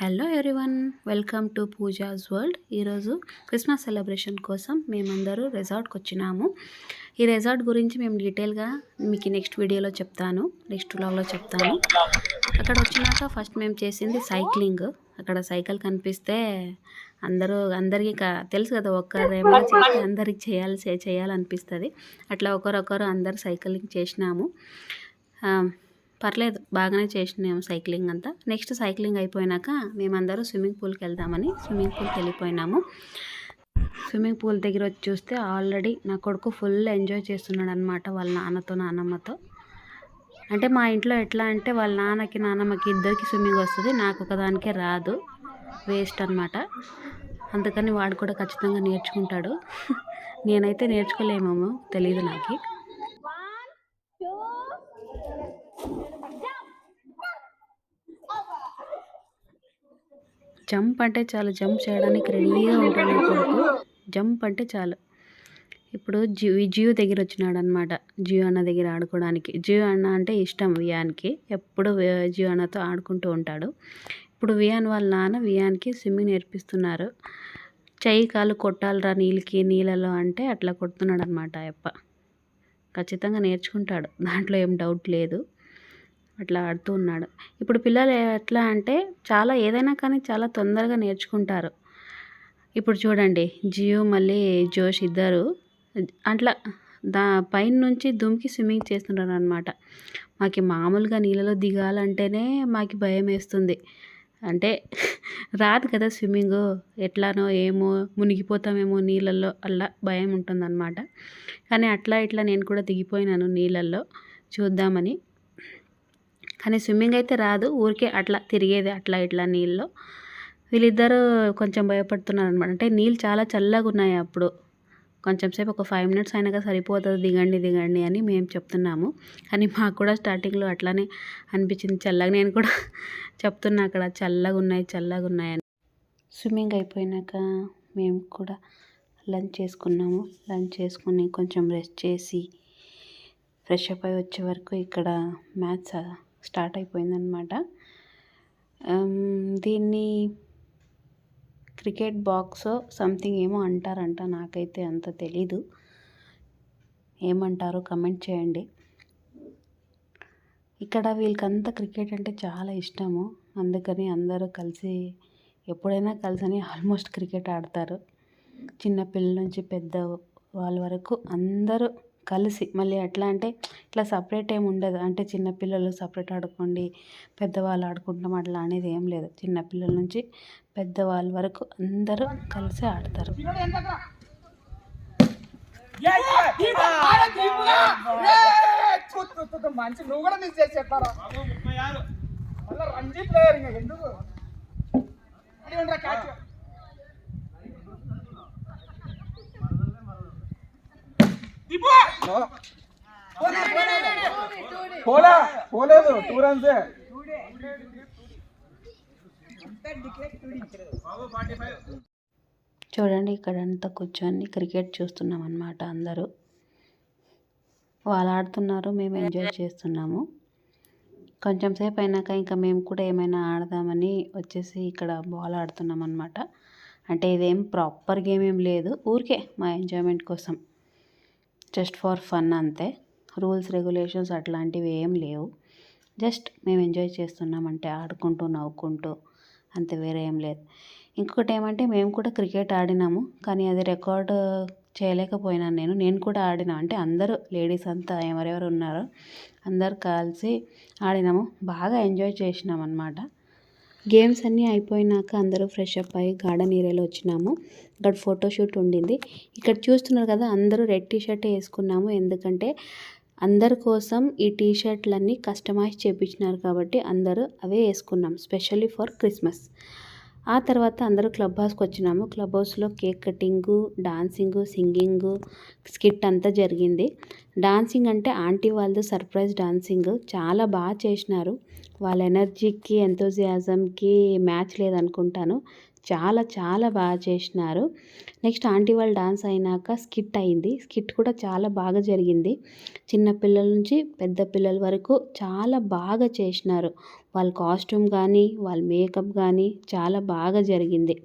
Hello everyone, welcome to pujas world. ఈరోజు Christmas celebration కోసం మేమందరూ రిసార్ట్కి వచ్చినాము. ఈ రిసార్ట్ గురించి మేము డీటెయిల్గా మీకు నెక్స్ట్ వీడియోలో చెప్తాను, నెక్స్ట్ వ్లాగ్లో చెప్తాను. అక్కడ వచ్చినాక ఫస్ట్ మేము చేసింది సైక్లింగ్. అక్కడ సైకిల్ కనిపిస్తే అందరికీ తెలుసు కదా, ఒక్కరేమో చేసి అందరికి చేయాలనిపిస్తుంది. అట్లా ఒకరొకరు అందరు సైక్లింగ్ చేసినాము. పర్లేదు, బాగానే చేసినాము సైక్లింగ్ అంతా. నెక్స్ట్ సైక్లింగ్ అయిపోయినాక మేమందరూ స్విమ్మింగ్ పూల్కి వెళ్దామని స్విమ్మింగ్ పూల్కి వెళ్ళిపోయినాము. స్విమ్మింగ్ పూల్ దగ్గర వచ్చి చూస్తే ఆల్రెడీ నా కొడుకు ఫుల్ ఎంజాయ్ చేస్తున్నాడు అనమాట, వాళ్ళ నాన్నతో నాన్నమ్మతో. అంటే మా ఇంట్లో ఎట్లా అంటే వాళ్ళ నాన్నకి నాన్నమ్మకి ఇద్దరికి స్విమ్మింగ్ వస్తుంది, నాకు ఒకదానికే రాదు, వేస్ట్ అనమాట. అందుకని వాడు కూడా ఖచ్చితంగా నేర్చుకుంటాడు. నేనైతే నేర్చుకోలేమేమో తెలియదు నాకు. జంప్ అంటే చాలు, జంప్ చేయడానికి రెడీగా ఉంటాడు నా కొడుకు. జంప్ అంటే చాలు. ఇప్పుడు జియో దగ్గర వచ్చినాడు అనమాట, జియో అన్న దగ్గర ఆడుకోవడానికి. జియో అన్న అంటే ఇష్టం వియాన్కి, ఎప్పుడు జియో అన్నతో ఆడుకుంటూ ఉంటాడు. ఇప్పుడు వియాన్ వాళ్ళ నాన్న వియాన్కి స్విమ్మింగ్ నేర్పిస్తున్నారు. చెయ్యి కాలు కొట్టాలరా నీళ్ళలో అంటే అట్లా కొడుతున్నాడు అనమాట. అప్ప ఖచ్చితంగా నేర్చుకుంటాడు, దాంట్లో ఏం డౌట్ లేదు. అట్లా ఆడుతూ ఉన్నాడు. ఇప్పుడు పిల్లలు ఎట్లా అంటే చాలా ఏదైనా కానీ చాలా తొందరగా నేర్చుకుంటారు. ఇప్పుడు చూడండి, జియో మళ్ళీ జోష్ ఇద్దరు అట్లా పైన నుంచి దుమికి స్విమ్మింగ్ చేస్తున్నారు అనమాట. మాకు మామూలుగా నీళ్ళలో దిగాలంటేనే మాకు భయం వేస్తుంది. అంటే రాదు కదా స్విమ్మింగ్, ఎట్లానో ఏమో మునిగిపోతామేమో నీళ్ళల్లో, అలా భయం ఉంటుందన్నమాట. కానీ అట్లా ఇట్లా నేను కూడా దిగిపోయినాను నీళ్ళల్లో చూద్దామని. కానీ స్విమ్మింగ్ అయితే రాదు, ఊరికే అట్లా తిరిగేది అట్లా ఇట్లా నీళ్ళలో. వీళ్ళిద్దరూ కొంచెం భయపడుతున్నారు అనమాట. అంటే నీళ్ళు చాలా చల్లగా ఉన్నాయి. అప్పుడు కొంచెం సేపు ఒక 5 minutes అయినాక సరిపోతుంది, దిగండి అని మేము చెప్తున్నాము. కానీ మాకు కూడా స్టార్టింగ్లో అట్లానే అనిపించింది చల్లగా. నేను కూడా చెప్తున్నా అక్కడ చల్లగా ఉన్నాయి అని. స్విమ్మింగ్ అయిపోయినాక మేము కూడా లంచ్ చేసుకున్నాము. లంచ్ చేసుకుని కొంచెం రెస్ట్ చేసి ఫ్రెష్ అప్ అయి వచ్చే వరకు ఇక్కడ మ్యాచ్ స్టార్ట్ అయిపోయిందనమాట. దీన్ని క్రికెట్ బాక్స్ సంథింగ్ ఏమో అంటారంట, నాకైతే అంత తెలీదు, ఏమంటారో కమెంట్ చేయండి. ఇక్కడ వీళ్ళకంతా క్రికెట్ అంటే చాలా ఇష్టము, అందుకని అందరూ కలిసి ఎప్పుడైనా కలిసి ఆల్మోస్ట్ క్రికెట్ ఆడతారు. చిన్న పిల్లల నుంచి పెద్ద వాళ్ళ వరకు అందరూ కలిసి. మళ్ళీ ఎట్లా అంటే ఇట్లా సపరేట్ ఏమి ఉండదు, అంటే చిన్నపిల్లలు సపరేట్ ఆడుకోండి, పెద్దవాళ్ళు ఆడుకుంటాం అట్లా అనేది ఏం లేదు. చిన్నపిల్లల నుంచి పెద్దవాళ్ళ వరకు అందరూ కలిసి ఆడతారు. పోలేదు 2 runs. చూడండి, ఇక్కడంతా కూర్చొని క్రికెట్ చూస్తున్నాం అన్నమాట. అందరూ వాళ్ళు ఆడుతున్నారు, మేము ఎంజాయ్ చేస్తున్నాము. కొంచెం సేపు అయినాక ఇంకా మేము కూడా ఏమైనా ఆడదామని వచ్చేసి ఇక్కడ బాల్ ఆడుతున్నాం అన్నమాట. అంటే ఇదేం ప్రాపర్ గేమ్ ఏం లేదు, ఊరికే మా ఎంజాయ్మెంట్ కోసం, జస్ట్ ఫర్ ఫన్ అంతే. రూల్స్ రెగ్యులేషన్స్ అట్లాంటివి ఏం లేవు, జస్ట్ మేము ఎంజాయ్ చేస్తున్నాం అంటే ఆడుకుంటూ నవ్వుకుంటూ అంతే, వేరే ఏం లేదు. ఇంకొకటి ఏమంటే మేము కూడా క్రికెట్ ఆడినాము, కానీ అది రికార్డ్ చేయలేకపోయినాను నేను కూడా ఆడినా. అంటే అందరూ లేడీస్ అంతా ఎవరెవరు ఉన్నారో అందరు కలిసి ఆడినాము, బాగా ఎంజాయ్ చేసినాం అన్నమాట. గేమ్స్ అన్నీ అయిపోయినాక అందరూ ఫ్రెష్ అప్ అయ్యి గార్డెన్ ఏరియాలో వచ్చినాము. ఇక్కడ ఫోటోషూట్ ఉండింది. ఇక్కడ చూస్తున్నారు కదా, అందరూ రెడ్ టీషర్టే వేసుకున్నాము, ఎందుకంటే అందరి కోసం ఈ టీషర్ట్లన్నీ కస్టమైజ్ చేయించినారు కాబట్టి అందరూ అవే వేసుకున్నాం, స్పెషల్లీ ఫర్ క్రిస్మస్. ఆ తర్వాత అందరూ క్లబ్ హౌస్కి వచ్చినాము. క్లబ్ హౌస్లో కేక్ కటింగు, డాన్సింగు, సింగింగు, స్కిట్ అంతా జరిగింది. డాన్సింగ్ అంటే ఆంటీ వాళ్ళది సర్ప్రైజ్ డాన్సింగ్ చాలా బాగా చేసినారు. వాళ్ళ ఎనర్జీకి ఎంతోజియాజంకి మ్యాచ్ లేదనుకుంటాను. చాలా చాలా బాగా చేసినారు. నెక్స్ట్ ఆంటీ వాళ్ళు డాన్స్ అయినాక స్కిట్ అయింది. స్కిట్ కూడా చాలా బాగా జరిగింది. చిన్న పిల్లల నుంచి పెద్ద పిల్లల వరకు చాలా బాగా చేసినారు. వాళ్ళ కాస్ట్యూమ్ కానీ వాళ్ళ మేకప్ కానీ చాలా బాగా జరిగింది.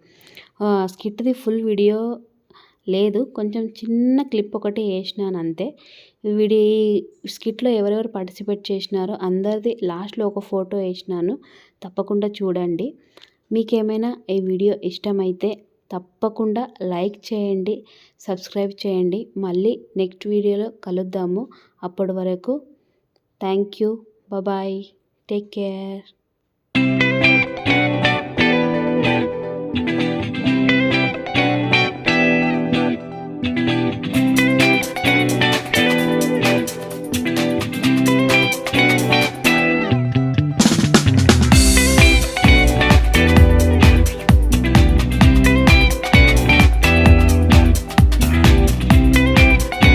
స్కిట్ది ఫుల్ వీడియో లేదు, కొంచెం చిన్న క్లిప్ ఒకటి వేసినాను అంతే. వీడి స్కిట్లో ఎవరెవరు పార్టిసిపేట్ చేసినారో అందరిది లాస్ట్లో ఒక ఫోటో వేసినాను, తప్పకుండా చూడండి. మీకేమైనా ఈ వీడియో ఇష్టమైతే తప్పకుండా లైక్ చేయండి, సబ్స్క్రైబ్ చేయండి. మళ్ళీ నెక్స్ట్ వీడియోలో కలుద్దాము. అప్పటి వరకు thank you, bye, take care.